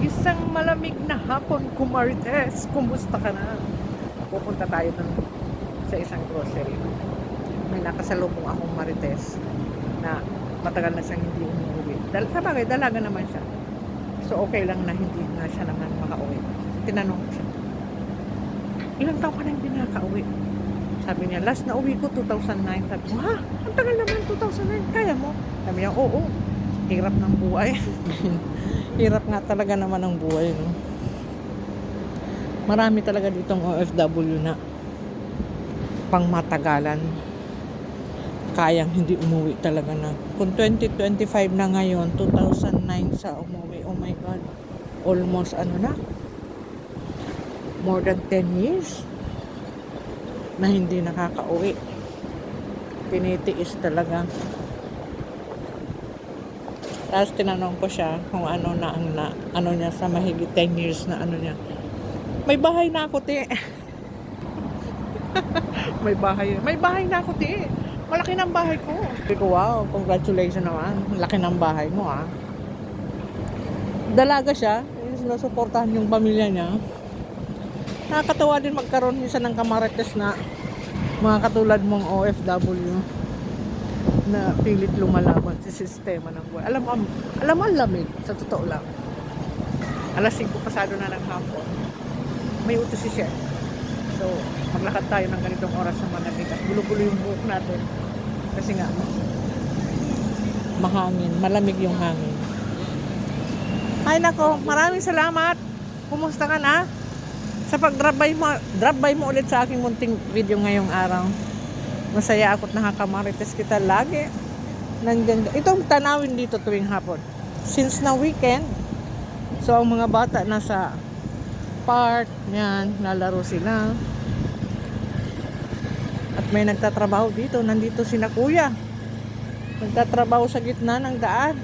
Isang malamig na hapon, Kumarites. Kumusta ka na? Pupunta tayo sa isang grocery. May nakasalubong akong Marites na matagal na siyang hindi umuwi. Sa bagay, dalaga naman siya. So, okay lang na hindi na siya naman makauwi. Tinanong ko siya, ilang taon ka na hindi nakauwi? Sabi niya, last na uwi ko, 2009. Sabi ko, ha? Ang tagal naman, 2009. Kaya mo? Sabi niya, oo. Hirap ng buhay. Hirap nga talaga naman ang buhay, no? Marami talaga ditong OFW na pangmatagalan. Kayang hindi umuwi talaga na. Kung 2025 na ngayon, 2009 sa umuwi. Oh my God. Almost more than 10 years na hindi nakakauwi. Pinitiis talaga. Tapos tinanong ko siya kung ano na ano niya sa mahigit 10 years na ano niya. May bahay na ako, te. May bahay na ako, te. Malaki ng bahay ko. Sabi ko, wow, congratulations naman. Laki ng bahay mo, ah. Dalaga siya. Sinusuportahan yung pamilya niya. Nakakatawa din magkaroon minsan ng kamarites na mga katulad mong OFW na pilit lumalaban sa sistema ng buhay. Alam mo ang lamig, sa totoo lang. Alas 5 pasado na ng hapon. May utos si Chef. So, maglakad tayo ng ganitong oras na malamig at gulo-gulo yung buhok natin. Kasi nga, mahangin, malamig yung hangin. Ay nako, maraming salamat. Kumusta ka na? Sa drop by mo ulit sa aking munting video ngayong araw. Masaya ako't nakakamarites kita lagi. Nandyan, itong tanawin dito tuwing hapon. Since na weekend, so ang mga bata nasa park, yan, nalaro sila. At may nagtatrabaho dito, nandito sina kuya. Nagtatrabaho sa gitna ng daan.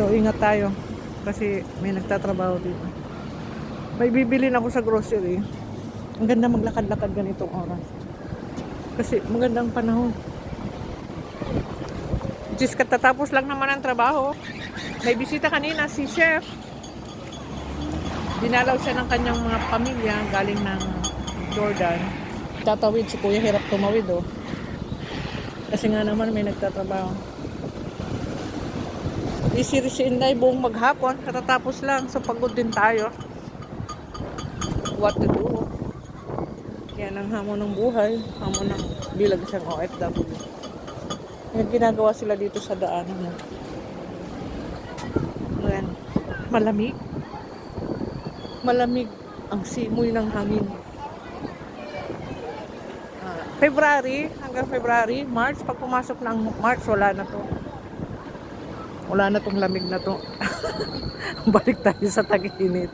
So ingat tayo kasi may nagtatrabaho dito. May bibilin ako sa grocery. Ang ganda maglakad-lakad ganitong oras. Kasi magandang panahon. Just katatapos lang naman ang trabaho. May bisita kanina si Chef. Dinalaw siya ng kanyang mga pamilya galing ng Jordan. Tatawid si Kuya, hirap tumawid, oh. Kasi nga naman may nagtatrabaho. Si Inday buong maghapon. Katatapos lang. So pagod din tayo. What to do? Yan ang hamon ng buhay, hamon ng bilang isang OFW. Yung ginagawa sila dito sa daanan. Ayan, malamig. Malamig ang simoy ng hangin. February, hanggang February, March, pag pumasok ng March, wala na to. Wala na tong lamig na to. Balik tayo sa tag-init.